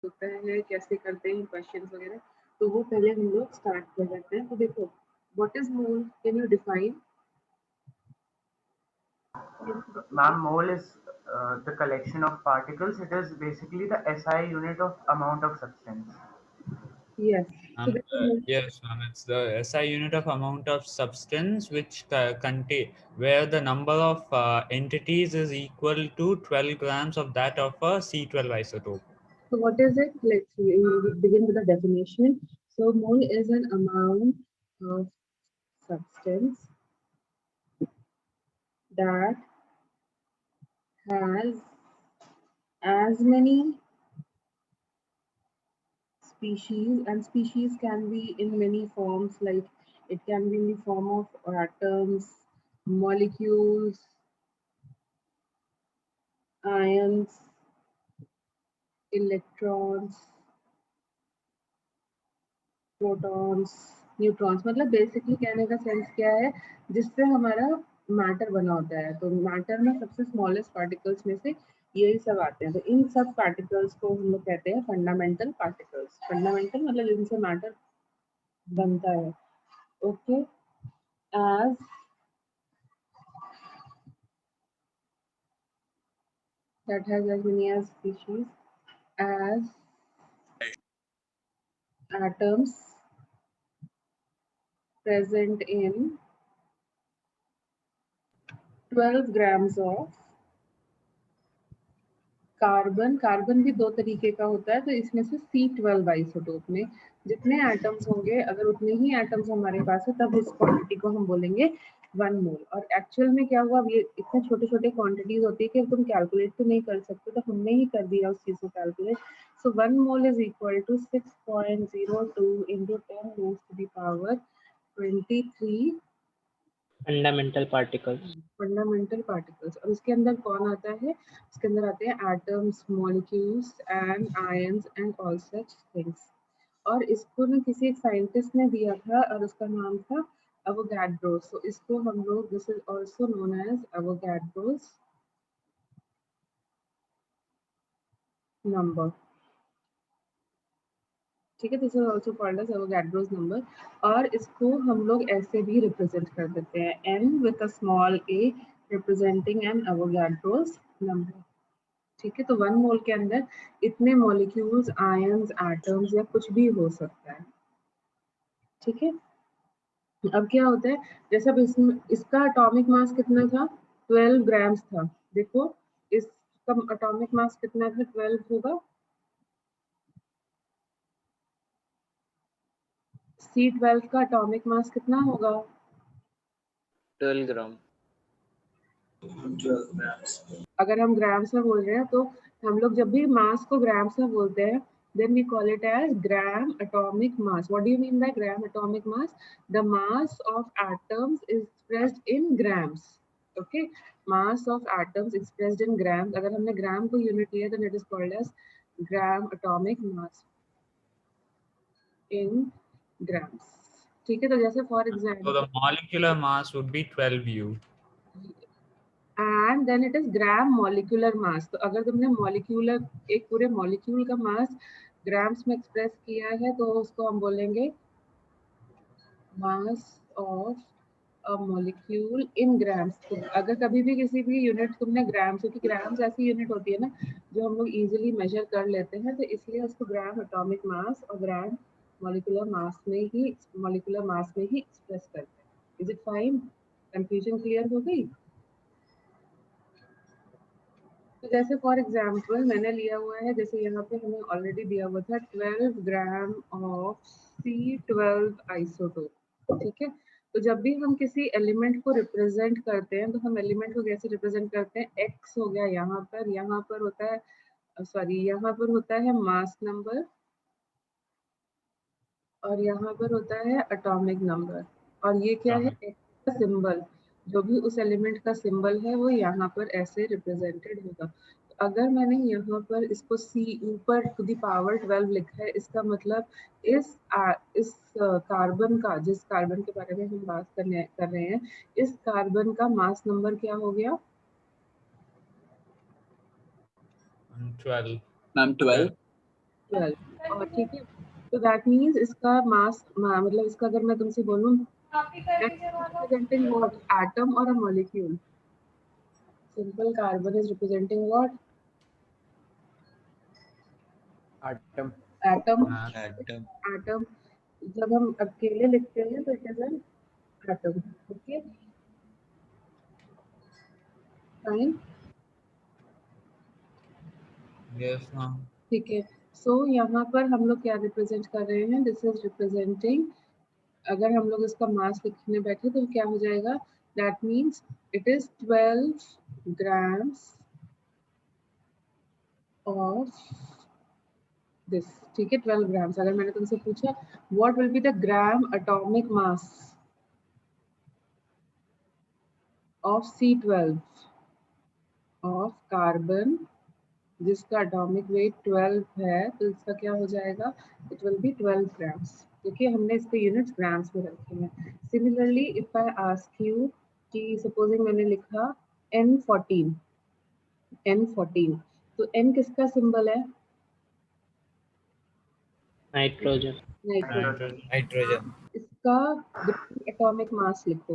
होता है, कैसे करते हैं क्वेश्चंस वगैरह, तो वो पहले हम लोग स्टार्ट कर लेते हैं। तो देखो, what is mole, can you define? Ma'am, mole is the collection of particles. It is basically the SI unit of amount of substance. Yes. So देखो, Yes, ma'am. It's the SI unit of amount of substance which contain where the number of entities is equal to 12 grams of that of a C12 isotope. so what is it? We begin with the definition. So mole is an amount of substance that has as many species, and species can be in many forms, like it can be in the form of atoms, molecules, ions, electrons, protons, neutrons. मतलब basically कहने का sense क्या है, जिससे हमारा matter बना होता है। तो मैटर में सबसे स्मॉलेस्ट पार्टिकल्स में से यही सब आते हैं। तो इन सब पार्टिकल्स को हम लोग कहते हैं फंडामेंटल पार्टिकल्स। फंडामेंटल मतलब जिनसे मैटर बनता है। Okay, as that has as many as species as atoms present in 12 grams of carbon. Carbon भी दो तरीके का होता है, तो इसमें से C12 आइसोटोप में जितने एटम्स होंगे, अगर उतने ही एटम्स हमारे पास है, तब इस क्वांटिटी को हम बोलेंगे 1 मोल। और एक्चुअल में क्या हुआ, ये इतने छोटे छोटे क्वांटिटीज होती है कि तुम कैलकुलेट तो नहीं कर सकते, तो हमने ही कर दिया उस चीज को calculate. So 1 mole is equal to 6.02 into 10 raised to the power 23 fundamental particles. Fundamental particles. और उसके अंदर कौन आता है? उसके अंदर आते हैं atoms, molecules and ions and all such things. और इसको ना किसी एक साइंटिस्ट ने दिया था और उसका नाम था एवोगैड्रो। सो इसको हम लोग, this is also known as Avogadro's number. ठीक है, this is also called as Avogadro's number. और इसको हम लोग ऐसे भी रिप्रेजेंट कर देते हैं, n with a small a representing N Avogadro's number. ठीक है, तो 1 मोल के अंदर इतने मॉलिक्यूल्स, आयंस, एटम्स या कुछ भी हो सकता है। ठीक है, अब क्या होता है, जैसे अब इसका एटॉमिक मास कितना था? 12 ग्राम्स था। देखो, इसका एटॉमिक मास कितना था? 12 होगा। C12 का एटॉमिक मास कितना होगा? 12 ग्राम। अगर हम ग्राम्स में बोल रहे हैं, तो हम लोग जब भी मास को ग्राम्स में बोलते हैं, then we call it as gram atomic mass. What do you mean by gram atomic mass? The mass of atoms is expressed in grams. Okay, mass of atoms expressed in grams. अगर हमने ग्राम को unit लिया, then it is called as gram atomic mass in grams. ठीक है, तो जैसे for So example, the molecular mass would be 12U. And then it is gram molecular mass. तो अगर तुमने मॉलिक्यूलर, एक पूरे मॉलिक्यूल का मास ग्राम्स में एक्सप्रेस किया है, तो उसको हम बोलेंगे mass of a molecule in grams. तो अगर कभी भी किसी भी यूनिट तुमने ग्राम्स, क्योंकि ग्राम्स ऐसी यूनिट होती है ना जो हम लोग इजीली मेजर कर लेते हैं, तो इसलिए उसको ग्राम एटॉमिक मास और ग्राम मॉलिक्यूलर मास में ही एक्सप्रेस करते हैं। Is it fine? Confusion clear हो गई? तो जैसे फॉर एग्जांपल मैंने लिया हुआ है, जैसे यहाँ पे हमें ऑलरेडी दिया हुआ था 12 ग्राम ऑफ C12 आइसोटोप। ठीक है, तो जब भी हम किसी एलिमेंट को रिप्रेजेंट करते हैं, तो हम एलिमेंट को कैसे रिप्रेजेंट करते हैं? x हो गया यहाँ पर होता है, सॉरी, यहाँ पर होता है मास नंबर और यहाँ पर होता है एटॉमिक नंबर। और ये क्या है? x का सिंबल, जो भी उस एलिमेंट का सिंबल है वो यहाँ पर ऐसे रिप्रेजेंटेड होगा। तो अगर मैंने यहाँ पर इसको C ऊपर टू द पावर 12 लिखा है, इसका मतलब इस कार्बन का, जिस कार्बन के बारे में हम बात कर रहे हैं, इस कार्बन का मास नंबर क्या हो गया? 12. मैम 12। 12 और ठीक है, तो दैट मीन्स इसका मास मतलब इसका अगर मैं तुमसे बोलूं representing what, atom or a molecule? Simple carbon is representing what? Atom. Atom. Atom. Atom. जब हम अकेले लिखते हैं तो it is an atom. Okay. Fine. Yes, ma'am. ठीक है, सो यहाँ पर हम लोग क्या रिप्रेजेंट कर रहे हैं? दिस इज रिप्रेजेंटिंग, अगर हम लोग इसका मास लिखने बैठे तो क्या हो जाएगा? That means it is 12 grams of this, ठीक है, 12 grams. अगर मैंने तुमसे पूछा what will be the gram atomic mass of C12 of carbon, जिसका एटॉमिक वेट 12 है, तो इसका क्या हो जाएगा? इट विल बी 12 grams, क्योंकि हमने इसके यूनिट्स ग्राम्स में रखे हैं. Similarly if I ask you कि सपोजिंग मैंने लिखा N14, N14, तो N किसका सिंबल है? नाइट्रोजन. नाइट्रोजन. Nitrogen. इसका एटॉमिक मास लिखो,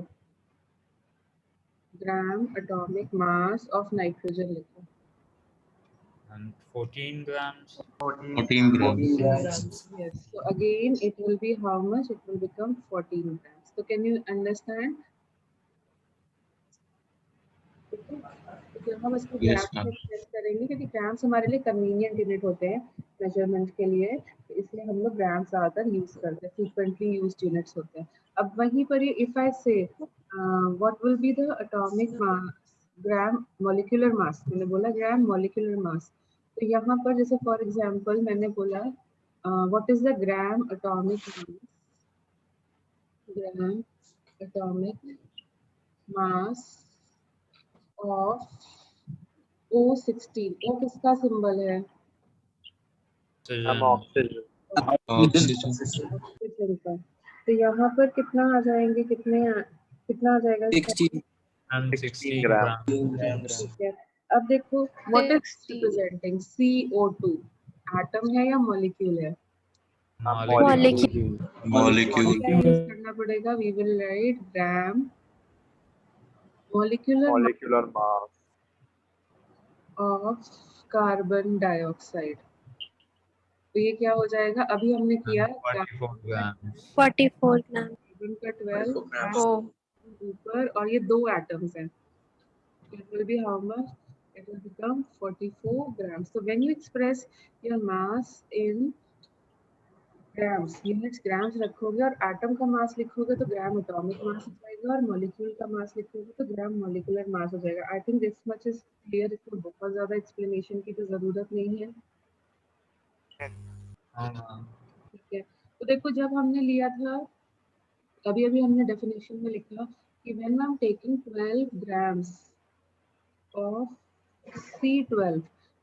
gram atomic mass of nitrogen लिखो. And 14 grams. 14 grams. Yes, so again it will be how much? It will become 14 grams. So can you understand? तो हम इसको Yes, grams ma'am. में express करेंगे, क्योंकि grams हमारे लिए कन्वीनियंट यूनिट होते हैं मेजरमेंट के लिए, तो इसलिए हम लोग ग्राम्स ज़्यादातर यूज करते हैं, फ्रीक्वेंटली यूज्ड यूनिट्स होते हैं. अब वहीं पर ये इफ आई से what will be the atomic mass, gram molecular मास, मैंने बोला ग्राम मॉलिक्यूलर मास, तो यहाँ पर जैसे फॉर एग्जांपल मैंने बोला what is the gram atomic mass, gram atomic mass of O16. O किसका सिंबल है? Oxygen. Oxygen. ऑक्सीजन का. तो यहाँ पर कितना आ जाएंगे, कितना आ जाएगा इसका? 16 And 16 grams. grams. ठीक है, अब देखो what is representing CO2, atom है या मॉलिक्यूल है? Molecule. Molecule. क्या यूज करना पड़ेगा? We will write gram molecular mass. Of carbon dioxide. तो ये क्या हो जाएगा? अभी हमने किया And 44 grams. 44 grams. कार्बन का 12 grams. Oh, ऊपर, और ये दो एटम्स हैं. It will be how much? It will become 44 grams. So when you express your mass in grams, units grams रखोगे और एटम का मास लिखोगे तो ग्राम एटॉमिक मास हो जाएगा, और मॉलिक्यूल का मास लिखोगे तो ग्राम मॉलिक्यूलर मास हो जाएगा. I think this much is clear. इसमें बहुत ज्यादा एक्सप्लेनेशन की तो जरूरत नहीं है. ठीक है, तो देखो जब हमने लिया था, अभी अभी हमने डेफिनेशन में लिखा कि when I am taking 12 grams of C12,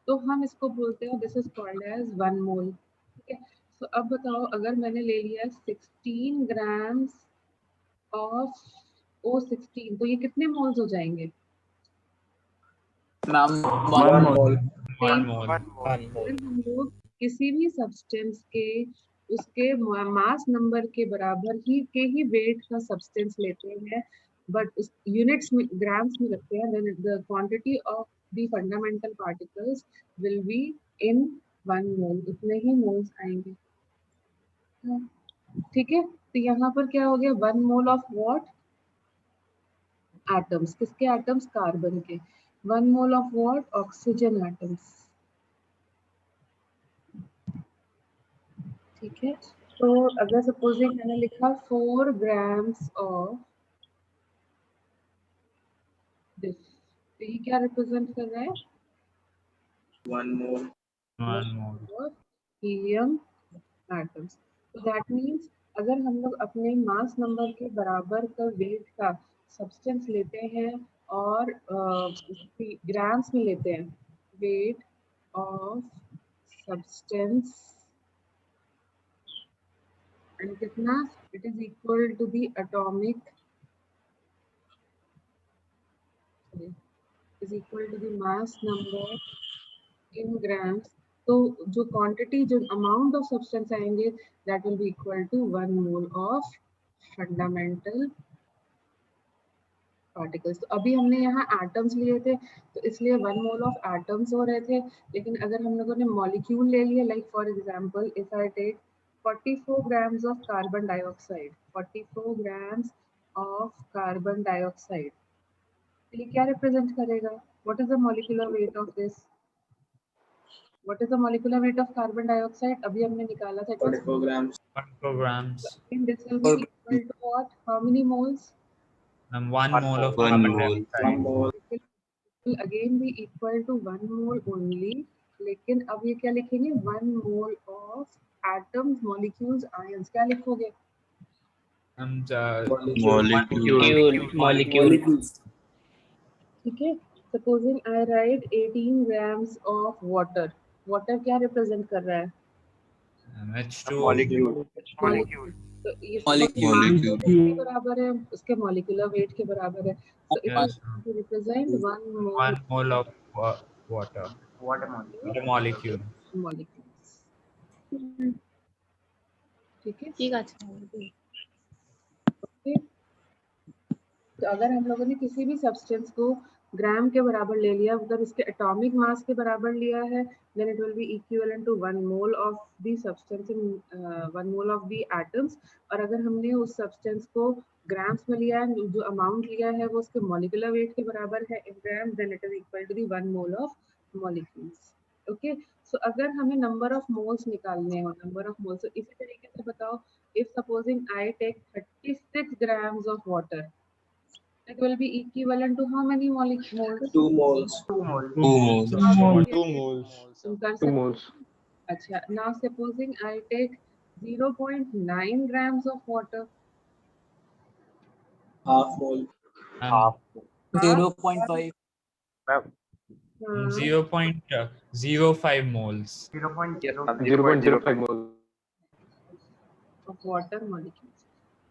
तो हम इसको बोलते हैं, दिस इज कॉल्ड एज 1 मोल. ठीक है, तो अब बताओ अगर मैंने ले लिया 16 grams ऑफ O16, तो ये कितने मोल्स हो जाएंगे? Ma'am, 1 mole. One mole. अगर हम लोग किसी भी सब्सटेंस के उसके मास नंबर के बराबर ही वेट का सब्सटेंस लेते हैं, बट उस यूनिट्स में ग्राम्स में रखते हैं, then the quantity of the fundamental particles will be in 1 mole. इतने ही मोल्स आएंगे. ठीक है, तो यहाँ पर क्या हो गया? 1 मोल ऑफ व्हाट? एटम्स. किसके एटम्स? कार्बन के. 1 mole of what? Oxygen atoms. ठीक है, तो अगर सपोजिंग मैंने लिखा 4 grams ऑफ दिस, तो ये क्या रिप्रेजेंट कर रहा है? 1 mole. One mole. Helium atoms. तो दैट मीन्स अगर हम लोग अपने मास नंबर के बराबर का वेट का सब्सटेंस लेते हैं और ग्राम्स में लेते हैं, वेट ऑफ सब्सटेंस एंड कितना? It is equal to the atomic is equal to the mass number in grams, तो जो क्वांटिटी, जो अमाउंट ऑफ सब्सटेंस आएंगे that will be equal to 1 mole of fundamental particles. तो अभी हमने यहाँ atoms लिए थे तो इसलिए 1 मोल ऑफ एटम्स हो रहे थे, लेकिन अगर हम लोगों ने मॉलिक्यूल ले लिए, like for example if I take 44 grams of carbon dioxide, 44 grams of carbon dioxide, ये क्या रिप्रेजेंट करेगा? What is the molecular weight of this? What is the molecular weight of carbon dioxide? अभी हमने निकाला था 44 grams. 44 grams. this will be equal to what? How many moles? 1 mole of 1 carbon mole. dioxide. 1 mole. It will again be equal to 1 mole only, लेकिन अब ये क्या लिखेंगे? 1 mole of atoms, molecules, ions, क्या लिखोगे? Molecule. ठीक है, supposing I right 18 grams of water. Water क्या रिप्रेजेंट कर रहा है? H2O. Molecule. तो ये Molecule. के बराबर है, उसके मॉलिक्यूलर वेट के बराबर है। So it Yes. will represent 1 mole 1 mole of water. Water molecule. The molecule. molecules. ठीक है, ঠিক আছে ओके। तो अगर हम लोगों ने किसी भी सब्सटेंस को ग्राम के बराबर ले लिया, अगर उसके एटॉमिक मास के बराबर लिया है, then it will be equivalent to 1 mole of the substance in 1 mole of the atoms। और अगर हमने उस सब्सटेंस को ग्राम्स में लिया है, जो अमाउंट लिया है वो उसके मॉलिक्यूलर वेट के बराबर है इन ग्राम, then it is equal to the 1 mole of molecules। Okay, सो अगर हमें नंबर ऑफ मोल्स निकालने हो, नंबर ऑफ मोल्स, तो इसी तरीके से बताओ, if supposing I take 36 grams of water, it will be equivalent to how many moles? 2 moles. 2 moles. 2 moles. 2 moles. कर 2 सकते moles. हैं। अच्छा, now supposing I take 0.9 grams of water, Half mole. And 0.5. 0.05 moles. 0.05. 0.05 moles. of water molecules।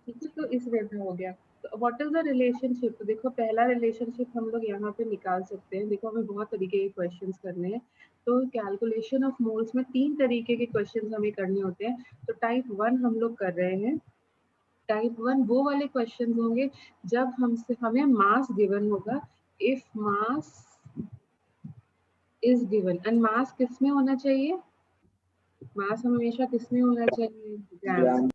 ठीक है, तो इस वे में हो गया। तो व्हाट इज द रिलेशनशिप? तो देखो, पहला रिलेशनशिप हम लोग यहाँ पे निकाल सकते हैं। देखो, हमें बहुत तरीके के क्वेश्चंस करने हैं, तो कैलकुलेशन ऑफ मोल्स में 3 तरीके के क्वेश्चंस हमें करने होते हैं। तो टाइप 1 हम लोग कर रहे हैं। टाइप 1 वो वाले क्वेश्चंस होंगे जब हमें मास गिवन होगा। If mass is given, and mass किस में होना चाहिए? मास हमेशा किस में होना चाहिए? ग्राम्स।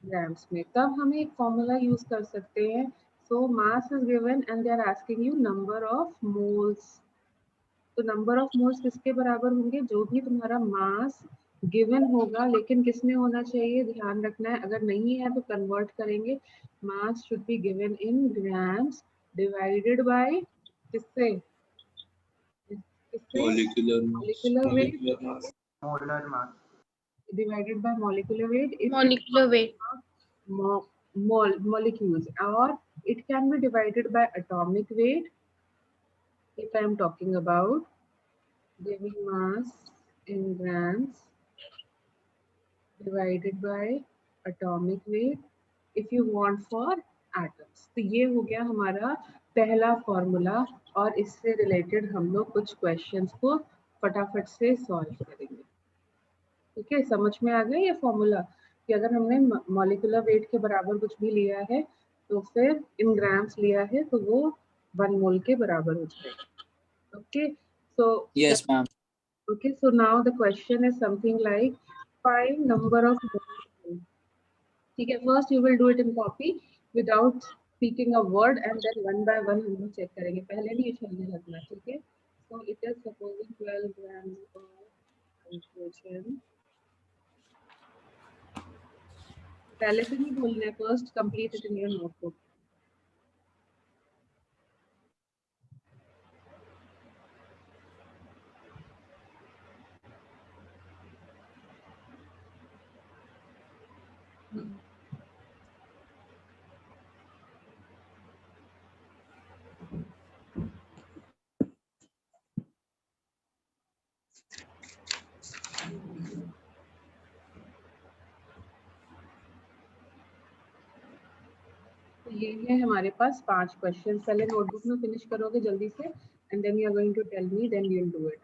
ग्राम्स में। तब हम एक फॉर्मूला यूज कर सकते हैं। So mass is given and they are asking you number of moles. तो नंबर ऑफ मोल्स किसके बराबर होंगे? जो भी तुम्हारा मास गिवन होगा, लेकिन किस में होना चाहिए? ध्यान रखना है, अगर नहीं है तो कन्वर्ट करेंगे। Mass should be given in grams divided by किससे? Molecular mass. Molecular weight Molar mass. divided by molecular weight. If molecular weight molecules, or it can be divided by atomic weight. If I am talking about giving mass in grams divided by atomic weight, if you want for atoms। तो ये हो गया हमारा पहला formula, और इससे related हम लोग कुछ क्वेश्चंस को फटाफट से सॉल्व करेंगे। ठीक है, समझ में आ गया ये फॉर्मूला कि अगर हमने मॉलिक्यूलर वेट के बराबर कुछ भी लिया है तो फिर इन ग्राम्स लिया है तो वो 1 मोल के बराबर हो जाएगा। Okay, so Yes, ma'am. okay, so now the question is something like find number of moles। ठीक है, first you will do it in copy without speaking a word, and then one by one हम लोग check करेंगे। पहले नहीं चलने लगना, ठीक है। So it is supposing 12 grams of hydrogen। पहले से नहीं बोलना है, first complete it in your notebook. ये है हमारे पास 5 क्वेश्चन। पहले नोटबुक में फिनिश करोगे जल्दी से, and then you are going to tell me, then we will do it.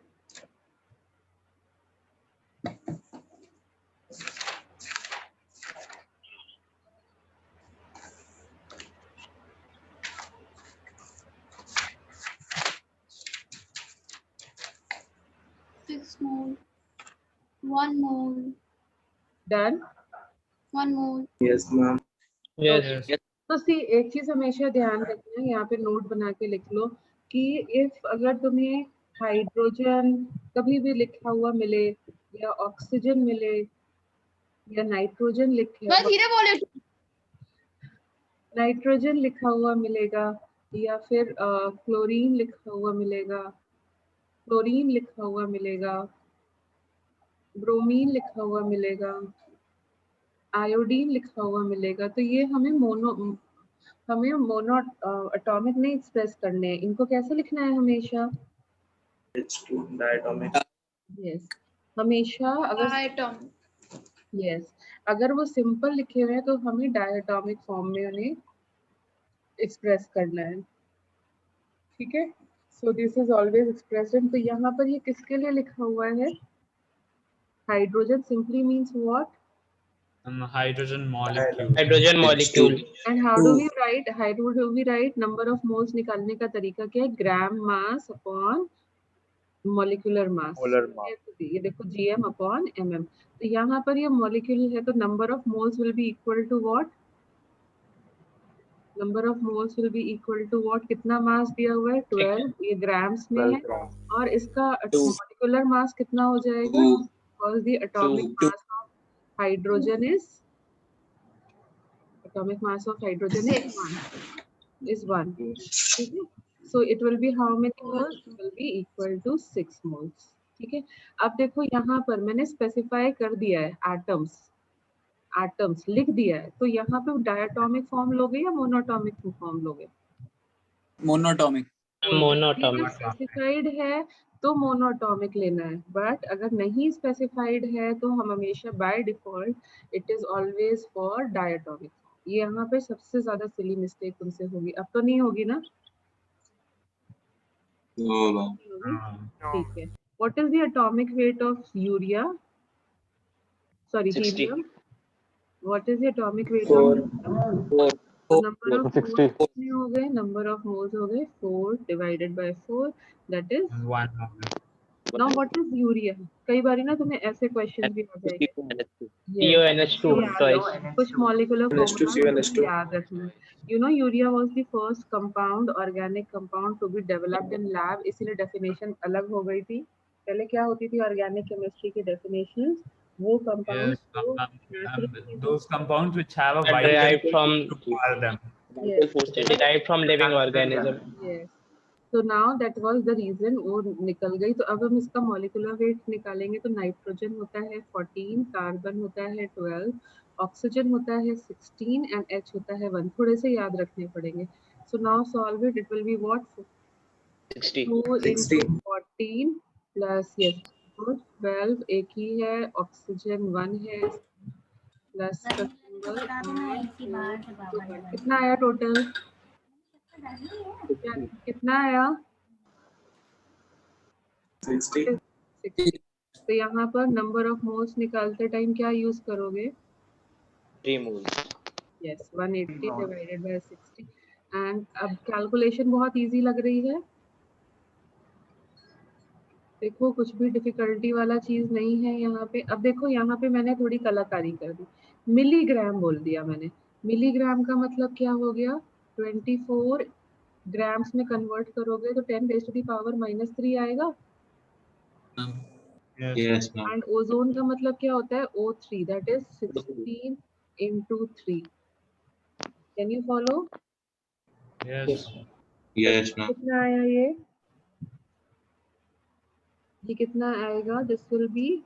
1 mole. Done. 1 mole. Yes, ma'am. Yes. तो सी एक चीज हमेशा ध्यान रखना, यहाँ पे नोट बना के लिख लो कि इफ अगर तुम्हें हाइड्रोजन कभी भी लिखा हुआ मिले या ऑक्सीजन मिले या नाइट्रोजन मैं धीरे बोले। नाइट्रोजन लिखा हुआ मिलेगा या फिर क्लोरीन लिखा हुआ मिलेगा, क्लोरीन लिखा हुआ मिलेगा, ब्रोमीन लिखा हुआ मिलेगा, आयोडीन लिखा हुआ मिलेगा, तो ये हमें मोनो एटॉमिक नहीं एक्सप्रेस करने हैं। इनको कैसे लिखना है हमेशा? H2 diatomic. यस, हमेशा अगर डायटोमिक। यस अगर वो सिंपल लिखे हुए हैं तो हमें डायटोमिक फॉर्म में उन्हें एक्सप्रेस करना है, ठीक है। So this is always expression. तो यहाँ पर ये किसके लिए लिखा हुआ है? Hydrogen simply means what? Hydrogen molecule. Hydrogen molecule. And how do we write, how do we write number of moles निकालने का तरीका क्या है? Gram mass upon molecular mass. ये देखो जीएम अपॉन एमएम। तो यहाँ पर ये मॉलिक्यूल है तो number of moles will be equal to what? Number of moles will be equal to what? कितना मास दिया हुआ है? 12, ये ग्राम्स में है। और इसका मॉलिक्यूलर मास कितना हो जाएगा? Because the atomic mass of hydrogen is atomic mass of hydrogen is 1, ठीक है। So it will be how many moles? It will be equal to 6 moles, ठीक है। अब देखो यहाँ पर मैंने स्पेसिफाई कर दिया है एटम्स लिख दिया है, तो यहाँ पे डायटोमिक फॉर्म लोगे या मोनोटोमिक फॉर्म लोगे? मोनोटॉमिक। मोनोटॉमिक। स्पेसिफाइड है तो मोनोटॉमिक लेना है, बट अगर नहीं स्पेसिफाइड है तो हम हमेशा by default it is always for diatomic. ये यहाँ पे सबसे ज्यादा सिली मिस्टेक उनसे होगी, अब तो नहीं होगी ना? ठीक है। What is the atomic weight of urea, sorry 60. Helium? What is the atomic weight 4. Of number of moles कितने हो गए? नंबर ऑफ मोल्स हो गए 4 divided by 4, that is 1 mole. Now what is urea? कई बार ना तुम्हें ऐसे क्वेश्चन भी आ जाएंगे। CONH2 twice. कुछ मॉलिक्यूलर NH2, CONH2. याद रखना। You know urea was the first compound, organic compound to be developed in lab, इसीलिए डेफिनेशन अलग हो गई थी। पहले क्या होती थी ऑर्गेनिक केमिस्ट्री की डेफिनेशंस? वो compound Those compounds which have a Derived vital from to power them. derived from living organism. yes, so now that was the reason वो निकल गई। तो अब हम इसका मॉलिक्यूलर वेट निकालेंगे तो नाइट्रोजन होता है 14, कार्बन होता है 12, ऑक्सीजन होता है 16 एंड H होता है 1। थोड़े से याद रखने पड़ेंगे। So now solve it, it will be what? 60. 2 into 14 plus yes 12, एक ही है, ऑक्सीजन 1 है, प्लस का सिंबल, कितना आया टोटल? कितना आया? 60. तो यहाँ पर नंबर ऑफ मोल्स निकालते टाइम क्या यूज करोगे? 3 moles. Yes 180 divided by 60। And अब कैलकुलेशन बहुत इजी लग रही है, देखो कुछ भी डिफिकल्टी वाला चीज नहीं है यहाँ पे। अब देखो यहाँ पे मैंने थोड़ी कलाकारी कर दी, मिलीग्राम बोल दिया मैंने। मिलीग्राम का मतलब क्या हो गया? 24 ग्राम्स में कन्वर्ट करोगे तो 10 raised to the power -3 आएगा। Yes, ma'am. एंड ओजोन का मतलब क्या होता है? O3, that is 16 into 3। Can you follow? Yes. Yes, ma'am. कितना आया ये कितना आएगा? This will be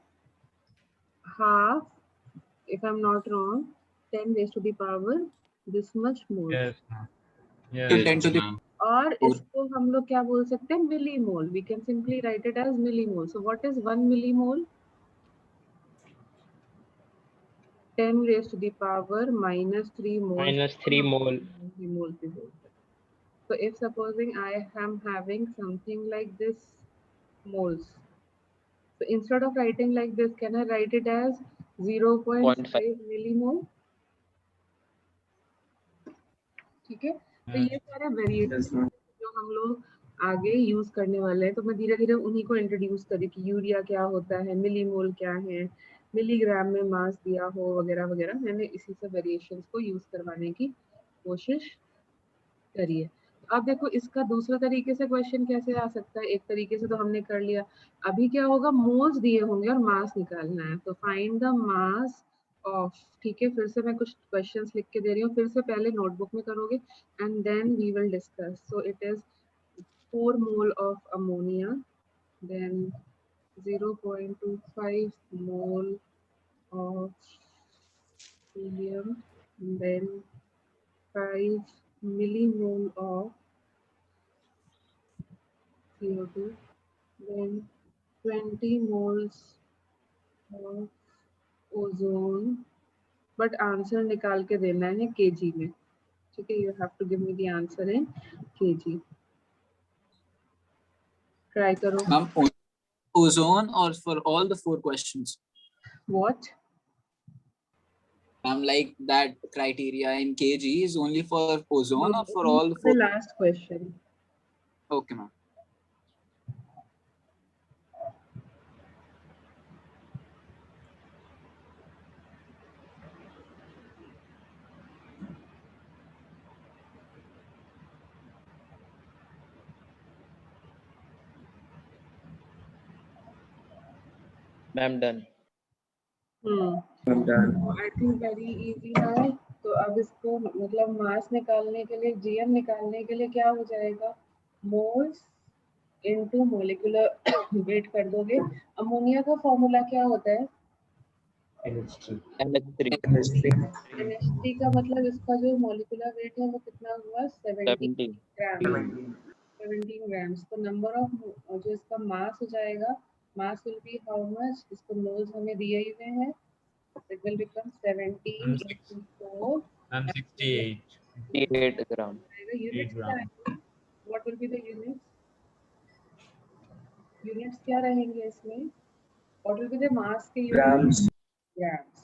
half, if I'm not wrong, 10 raised to the power this much more। Yes. To 10 to the और इसको हम लोग क्या बोल सकते हैं? Millimole. We can simply write it as millimole. So what is 1 millimole? 10 raised to the power -3 mole। -3 mole. Millimole भी बोल सकते हैं। So if supposing I am having something like this moles, so instead of writing like this, can I write it as 0.5 millimole? ठीक है। तो ये सारे variation Yes, ma'am. जो हम लोग आगे यूज करने वाले हैं, तो मैं धीरे धीरे उन्हीं को इंट्रोड्यूस करी कि यूरिया क्या होता है, मिलीमोल क्या है, मिलीग्राम में मास दिया हो वगैरह वगैरह। मैंने इसी से वेरिएशंस को यूज करवाने की कोशिश करी है। अब देखो इसका दूसरा तरीके से क्वेश्चन कैसे आ सकता है। एक तरीके से तो हमने कर लिया, अभी क्या होगा, मोल्स दिए होंगे और मास निकालना है, तो फाइंड द मास ऑफ। ठीक है, फिर से मैं कुछ क्वेश्चंस लिख के दे रही हूँ, फिर से पहले नोटबुक में करोगे and then we will discuss. So it is 4 mole of ammonia, then 0.25 mole of helium, then 5 millimole of CO2, then 20 moles of ozone, but answer निकाल के देना है kg में। ठीक है, you have to give me the answer in kg. Try करो। Ma'am, ozone or for all the 4 questions? What? Ma'am, like that criteria in kg is only for ozone or for No, all the the 4? last question. Okay, ma'am. Ma'am, done. I think very easy है। तो अब इसको मतलब मास निकालने के लिए, GM निकालने के लिए क्या हो जाएगा, मोल्स इनटू मोलिकुलर वेट कर दोगे। अमोनिया का फॉर्मूला क्या होता है, NH3. NH3 का मतलब इसका जो मोलिकुलर वेट है वो कितना हुआ, 17 ग्राम, 17 ग्राम्स। तो नंबर ऑफ जो इसका मास हो जाएगा, mass will be how much, इसको मोल्स हमें दिए ही हुए हैं, it will become 17 into 4 I'm 68. 8 gram. units 8 gram. what will be the units क्या रहेंगे इसमें, what will be the mass के units, grams।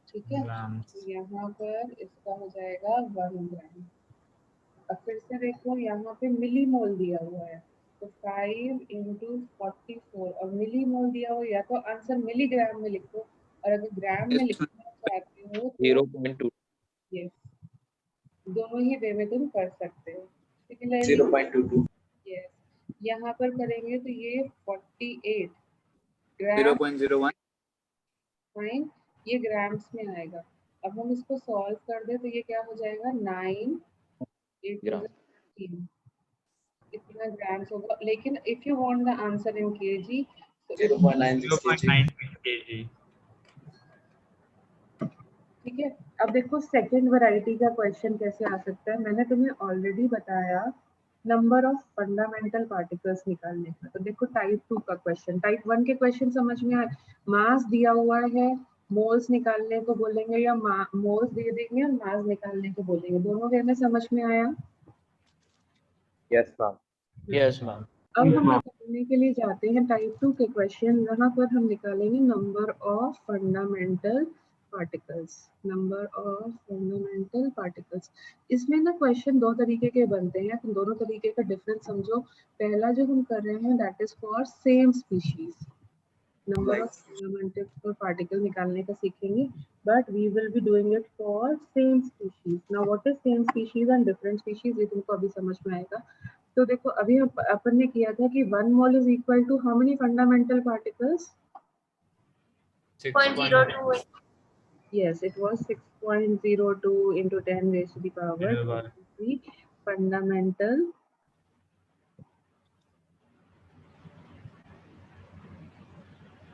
ठीक है, Grams. तो यहाँ पर इसका हो जाएगा 1 ग्राम। अब फिर से देखो यहाँ पे मिलीमोल दिया हुआ है, तो 5 into 44, और मिलीमोल दिया हुआ, या तो आंसर मिलीग्राम में लिखो, और अगर ग्राम में लिखना चाहते हो तो 0.2. यस, दोनों ही वे में तुम कर सकते हो। 0.22. यस, यहाँ पर करेंगे तो ये 48 ग्राम 0.01. फाइन, ये ग्राम्स में आएगा। अब हम इसको सॉल्व कर दे तो ये क्या हो जाएगा, 9 ग्राम। इतना ग्राम्स होगा। लेकिन if you want the answer in KG, 0.96 kg. 0.96 kg. ठीक है। अब देखो सेकंड वैरायटी का क्वेश्चन कैसे आ सकता है। मैंने तुम्हें ऑलरेडी बताया नंबर ऑफ फंडामेंटल पार्टिकल्स निकालने का। तो देखो टाइप 2 का क्वेश्चन, टाइप 1 के क्वेश्चन समझ में आए, मास दिया हुआ है, मोल्स निकालने को बोलेंगे, या मोल्स दे देंगे और मास निकालने को बोलेंगे, दोनों वे में समझ में आया। Yes, ma'am. Yes, ma'am. अब हम निकालने के लिए जाते हैं टाइप 2 के क्वेश्चन, यहाँ पर हम निकालेंगे number of fundamental particles, number of fundamental particles. इसमें ना क्वेश्चन 2 तरीके के बनते हैं, तो दोनों तरीके का डिफरेंस समझो। पहला जो हम कर रहे हैं that is for same species, number of fundamental particle निकालने का सीखेंगे, but we will be doing it for same species. Now what is same species and different species, ये तुमको अभी समझ में आएगा। तो देखो अभी अपन ने किया था कि 1 mole is equal to how many fundamental particles, 6.02. yes it was 6.02 into 10 raised to the power 23 fundamental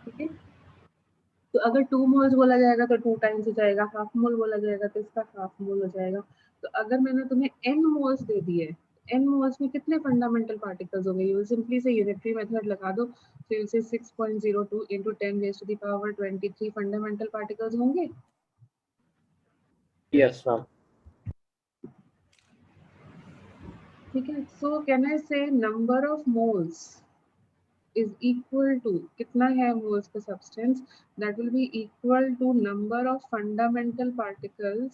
ठीक है। तो अगर 2 मोल्स बोला जाएगा तो 2 टाइम्स हो जाएगा, हाफ मोल बोला जाएगा तो इसका हाफ मोल हो जाएगा। तो अगर मैंने तुम्हें n मोल्स दे दिए, n मोल्स में कितने फंडामेंटल पार्टिकल्स होंगे, यू विल सिंपली से यूनिटरी मेथड लगा दो, तो यू से 6.02 into 10 raised to the power 23 fundamental particles होंगे। Yes, ma'am. ठीक है, so can I say number of moles is equal to, कितना है मोल्स का substance, that will be equal to number of fundamental particles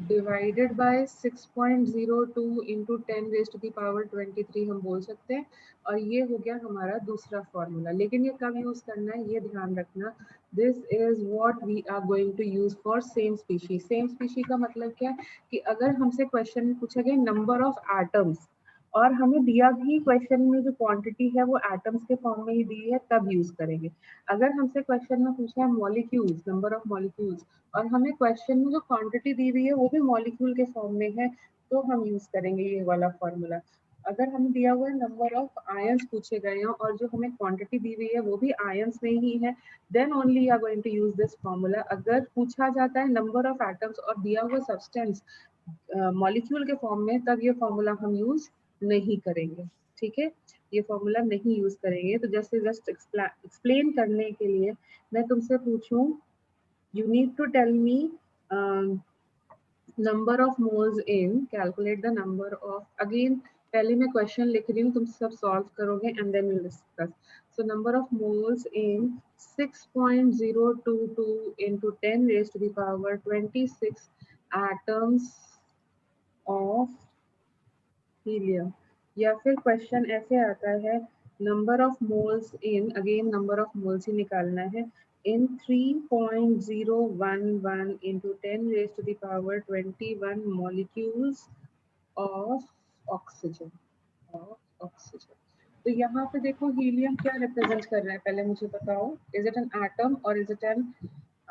divided by 6.02 into 10 raise to the power 23 हम बोल सकते हैं। और ये हो गया हमारा दूसरा फॉर्मूला। लेकिन ये कब यूज करना है ये ध्यान रखना। This is what we are going to use for same species. Same species का मतलब क्या है कि अगर हमसे क्वेश्चन में पूछा गया नंबर ऑफ एटम्स और हमें दिया भी क्वेश्चन में जो क्वांटिटी है वो एटम्स के फॉर्म में ही दी है, तब यूज करेंगे। अगर हमसे क्वेश्चन में पूछा है मॉलिक्यूल्स, नंबर ऑफ मॉलिक्यूल्स, और हमें क्वेश्चन में जो क्वांटिटी दी हुई है वो भी मॉलिक्यूल के फॉर्म में है, तो हम यूज करेंगे ये वाला फॉर्मूला। अगर हमें दिया हुआ है नंबर ऑफ आयंस पूछे गए हैं और जो हमें क्वांटिटी दी हुई है वो भी आयंस में ही है, then only you are going to use this formula. अगर पूछा जाता है नंबर ऑफ एटम्स और दिया हुआ सब्सटेंस मॉलिक्यूल के फॉर्म में, तब ये फॉर्मूला हम यूज नहीं करेंगे। ठीक है, ये फॉर्मूला नहीं यूज करेंगे। तो जस्ट एक्सप्लेन करने के लिए मैं तुमसे पूछूं, you need to tell me number of moles in, calculate the number of, again पहले मैं क्वेश्चन लिख रही हूँ, तुम सब सॉल्व करोगे and then will discuss. So number of moles in 6.022 into 10 raised to the power 26 atoms of helium। या फिर क्वेश्चन ऐसे आता है number of moles in, again number of moles ही निकालना है, in 3.011 into 10 raised to the power 21 molecules of oxygen, of oxygen। तो यहाँ पे देखो हीलियम क्या रिप्रेजेंट कर रहा है, पहले मुझे बताओ। इज इट एन एटम और इज इट एन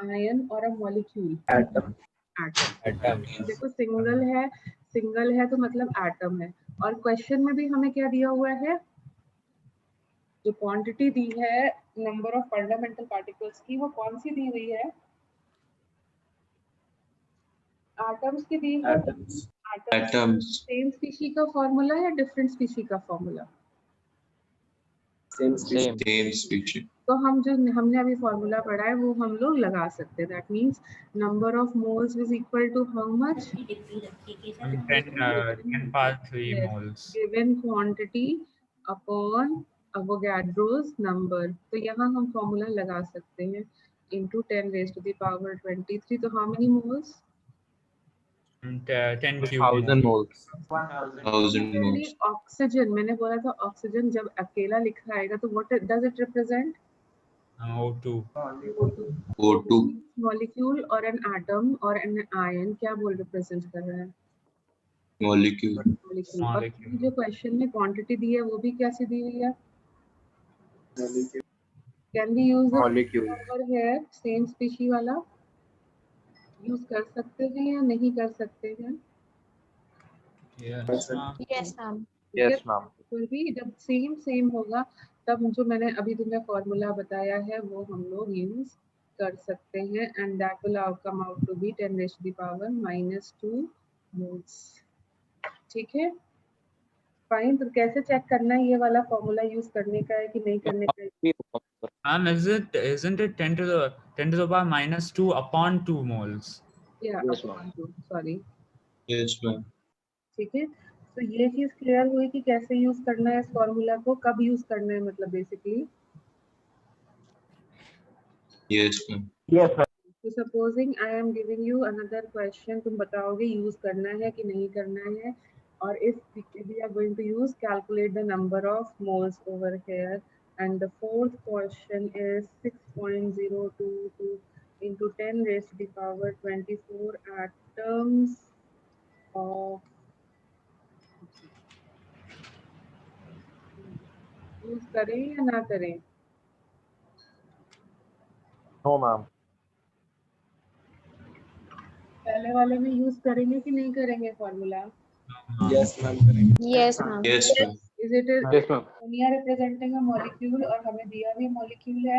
आयन और अ मॉलिक्यूल? Atom. एटम। देखो सिंगल है तो मतलब एटम है। और क्वेश्चन में भी हमें क्या दिया हुआ है, जो क्वांटिटी दी है नंबर ऑफ फंडामेंटल पार्टिकल्स की, वो कौन सी दी हुई है? एटम्स की दी है। Atoms. एटम्स सेम स्पीशी का फॉर्मूला या डिफरेंट स्पीशी का formula? Same species. Same. Same species. तो हम जो हमने अभी फॉर्मूला पढ़ा है वो हम लोग लगा सकते हैं। That means number of moles is equal to how much? 10 power 3 moles. Given quantity upon Avogadro's number. तो यहाँ हम फॉर्मूला लगा सकते हैं into 10 raised to the power 23। तो how many moles? 10 cubed. 1000 moles. 1000 moles. Oxygen, मैंने बोला था ऑक्सीजन जब अकेला लिखा आएगा तो what does it represent? O2. O2. Molecule और एन एटम और एन आयन क्या बोल रिप्रेजेंट कर रहा है? Molecule. मॉलिक्यूल। और Molecule. जो क्वेश्चन में क्वांटिटी दी है वो भी कैसी दी हुई है? Can be use Molecule. Number है सेम स्पीशी वाला, यूज कर सकते हैं या नहीं कर सकते हैं? Yes, ma'am. Yes, ma'am. Yes, ma'am. फिर भी जब सेम होगा तब जो मैंने अभी तुम्हें फॉर्मूला बताया है वो हम लोग यूज कर सकते हैं and that will come out to be 10 raised to the power -2 moles। ठीक है, फाइन। तो कैसे चेक करना है ये वाला फॉर्मूला यूज करने का है कि नहीं करने का है? Ma'am, isn't it 10 to the power -2 upon 2 moles? या Yes, ma'am. Sorry. Yes, ma'am. ठीक है, तो ये चीज क्लियर हुई कि कैसे यूज करना है इस फॉर्मूला को, कब यूज करना है, मतलब basically. Yes, ma'am. Yes, ma'am. तो supposing I am giving you another question, तुम बताओगे यूज करना है कि नहीं करना है। और if we are going to use calculate the number of moles over here and the fourth question is 6.022 into 10 raised to the power 24 atoms of, use करें या ना करें? No, ma'am. पहले वाले में यूज करेंगे कि नहीं करेंगे formula? Yes, ma'am. Yes, ma'am. Yes, ma'am. Is it Yes, ma'am. दुनिया रिप्रेजेंटिंग अ मॉलिक्यूल और हमें दिया भी मॉलिक्यूल है।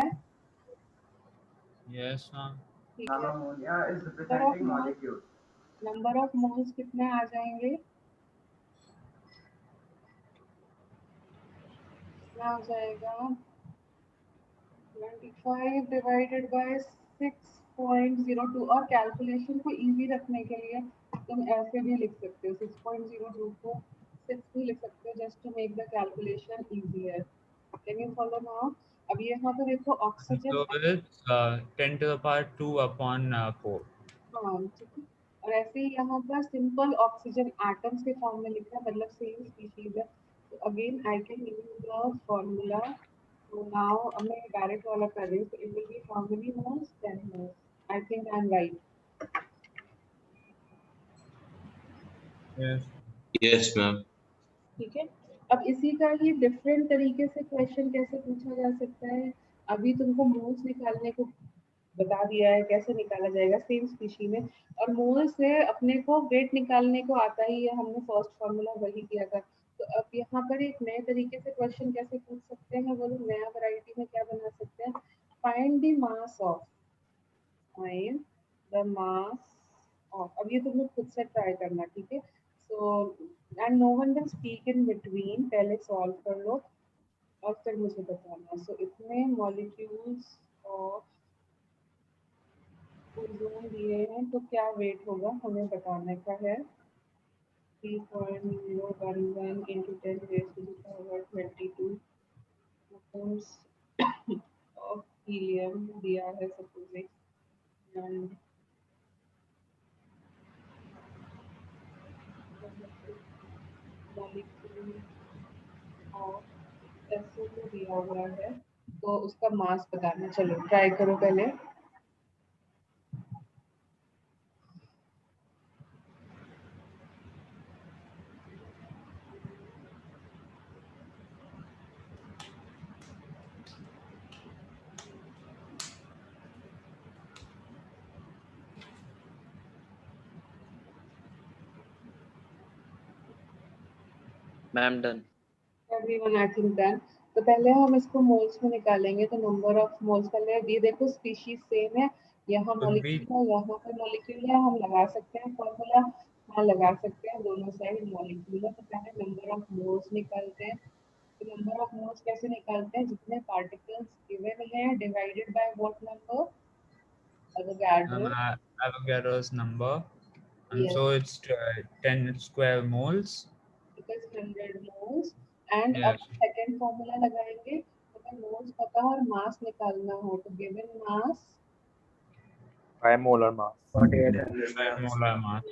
Yes, ma'am. ठीक है, Ammonia is representing molecule. Number of moles कितने आ जाएंगे? कितना हो जाएगा? 25 डिवाइडेड बाय 6.02। और कैलकुलेशन को इजी रखने के लिए तुम ऐसे भी लिख सकते हो, 6.02 को 6 भी लिख सकते हो just to make the calculation easier. Can you follow now? अब यहाँ पे देखो oxygen, So it's 10 to the power 2 upon 4. हाँ ठीक है, और ऐसे ही यहाँ पर सिंपल ऑक्सीजन एटम्स के फॉर्म में लिखा है, मतलब सेम स्पीशीज है। तो again I can use the formula. तो नाउ अब मैं डायरेक्ट वाला कर रही हूँ, तो it will be how many moles, 10 moles. I think I am right. Yes. Yes, ma'am. ठीक है, अब इसी का ही डिफरेंट तरीके से क्वेश्चन कैसे पूछा जा सकता है। अभी तुमको मोल्स निकालने को बता दिया है कैसे निकाला जाएगा सेम स्पीशी में, और मोल से अपने को वेट निकालने को आता ही है, हमने फर्स्ट फॉर्मूला वही किया था। तो अब यहाँ पर एक नए तरीके से क्वेश्चन कैसे पूछ सकते हैं, वो लोग नया वैरायटी में क्या बना सकते हैं, find the mass of, find the mass of. अब ये तुम लोग खुद से ट्राई करना, ठीक है। So and no one will speak in between, पहले सॉल्व कर लो और फिर मुझे बताना। सो इतने मॉलिक्यूल्स ऑफ ओजोन दिए हैं, तो क्या वेट होगा हमें बताने का है। 3.011 into 10 raised to the power 22 moles of helium दिया है supposing, and molecule of SO2 दिया हुआ है, तो उसका मास बताना। चलो ट्राई करो पहले। Ma'am, done. Everyone I think done. तो पहले हम इसको मोल्स में निकालेंगे, तो नंबर ऑफ मोल्स पहले ये देखो, स्पीशीज सेम है, यहाँ तो we मॉलिक्यूल है, यहाँ पे मॉलिक्यूल है, हम लगा सकते हैं फॉर्मूला, हाँ लगा सकते हैं, दोनों साइड मॉलिक्यूल है। तो पहले नंबर ऑफ मोल्स निकालते हैं। तो नंबर ऑफ मोल्स कैसे निकालते हैं, जितने पार्टिकल्स गिवन है divided by what number, Avogadro. Avogadro's number, and yes, so it's 10 square moles. It is 100 moles. And अब Yes. सेकंड फॉर्मूला लगाएंगे, अगर मोल्स पता हो और मास निकालना हो, तो given mass 5 molar mass. 4800 5 grams. molar mass.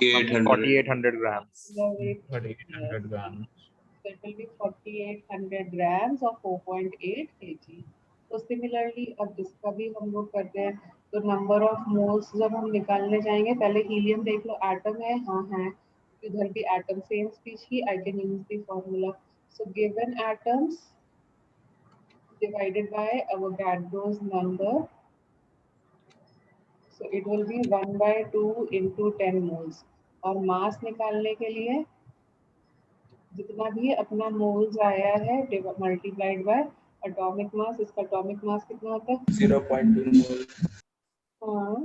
800. 4800 grams. the weight, 3800 grams. so it will be 4800 grams or 4.8 kg। तो सिमिलरली अब इसका भी हम लोग करते हैं। तो नंबर ऑफ मोल्स जब हम निकालने जाएंगे, पहले हीलियम देख लो, एटम है, हाँ है, इधर भी atom same species, I can use the formula. So given atoms divided by Avogadro's number, so it will be 1/2 into 10 moles। और मास निकालने के लिए जितना भी अपना मोल्स आया है मल्टीप्लाइड बाय एटॉमिक मास। इसका एटॉमिक मास कितना होता है, 0.2 mole. हाँ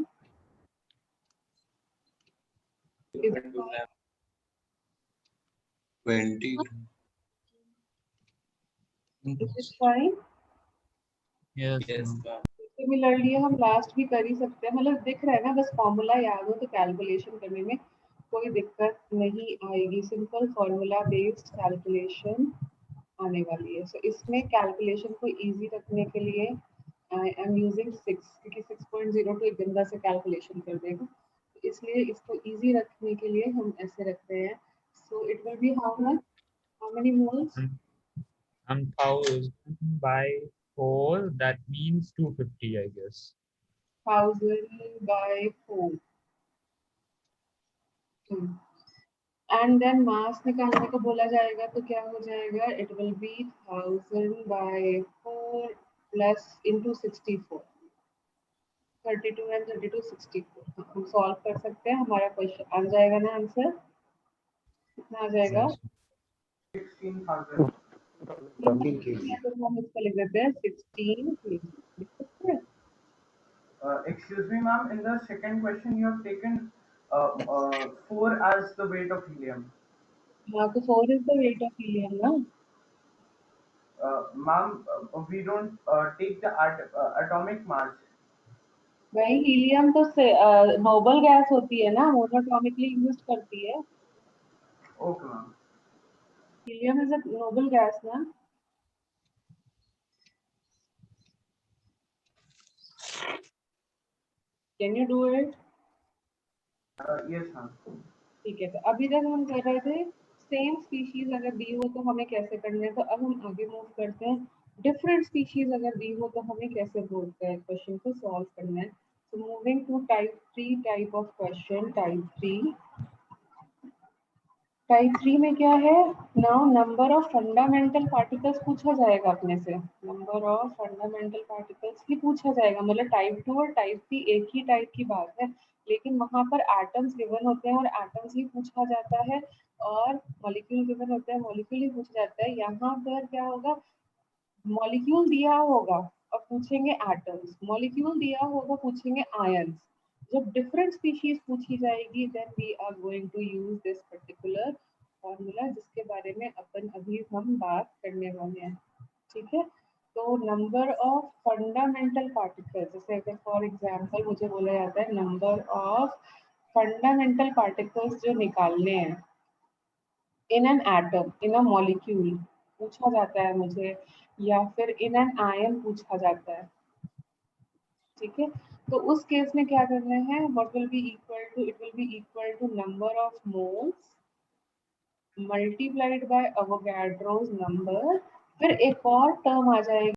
0.2 gram. 20. Fine. Yes. Yes, ma'am. ma'am. Similarly हम लास्ट भी कर ही सकते हैं, मतलब दिख रहा है ना, बस फॉर्मूला याद हो तो कैलकुलेशन करने में कोई दिक्कत नहीं आएगी। सिंपल फॉर्मूला बेस्ड कैलकुलेशन आने वाली है। सो इसमें कैलकुलेशन को इजी रखने के लिए आई एम यूजिंग 6, क्योंकि 6.02 एक गंदा से कैलकुलेशन कर देगा, तो इसलिए इसको इजी रखने के लिए हम ऐसे रखते हैं। So it will be how many moles, 1000 by 4, that means 250, I guess. 1000/4। And then mass निकालने को बोला जाएगा, तो क्या हो जाएगा, it will be 1000/4 plus into 64, 32 and 32 64। हम सॉल्व कर सकते हैं, हमारा क्वेश्चन आ जाएगा ना, आंसर कितना आ जाएगा, Yes. 16,000. 17 kg. तो हम इसको लिख देते हैं 16 kg, लिख सकते हैं। Excuse me, ma'am. In the second question, you have taken 4 as the weight of helium. हाँ, तो 4 is the weight of helium ना। Ma'am, we don't take the atomic mass. भाई हीलियम तो नोबल गैस होती है ना, मोनोटॉमिकली एग्जिस्ट करती है। Okay, ma'am. Helium is a noble gas ना। Can you do it? Yes, ma'am. ठीक है, तो अभी तक हम कर रहे थे सेम स्पीशीज अगर दी हो तो हमें कैसे करना है, तो अब हम आगे मूव करते हैं डिफरेंट स्पीशीज अगर दी हो तो हमें कैसे बोलते हैं क्वेश्चन को सॉल्व करना है। So moving to type 3 type of question, type 3 में क्या है, now number of fundamental particles पूछा जाएगा अपने से, नंबर ऑफ फंडामेंटल पार्टिकल्स ही पूछा जाएगा, मतलब टाइप 2 और टाइप 3 एक ही टाइप की बात है, लेकिन वहां पर एटम्स गिवन होते हैं और एटम्स ही पूछा जाता है, और मॉलिक्यूल गिवन होते हैं, मॉलिक्यूल ही पूछा जाता है। यहाँ पर क्या होगा, मॉलिक्यूल दिया होगा और पूछेंगे एटम्स, मॉलिक्यूल दिया होगा पूछेंगे आयंस। जब डिफरेंट स्पीशीज पूछी जाएगी then we are going to use this particular formula जिसके बारे में अपन अभी हम बात करने वाले हैं। ठीक है, तो नंबर ऑफ फंडामेंटल पार्टिकल्स, जैसे अगर फॉर एग्जांपल मुझे बोला जाता है नंबर ऑफ फंडामेंटल पार्टिकल्स जो निकालने हैं in an atom, in a molecule पूछा जाता है मुझे, या फिर इन एन आयन पूछा जाता है। ठीक है, तो उस केस में क्या करना है, what will be equal to, it will be equal to number of moles multiplied by Avogadro's number, फिर एक और टर्म आ जाएगी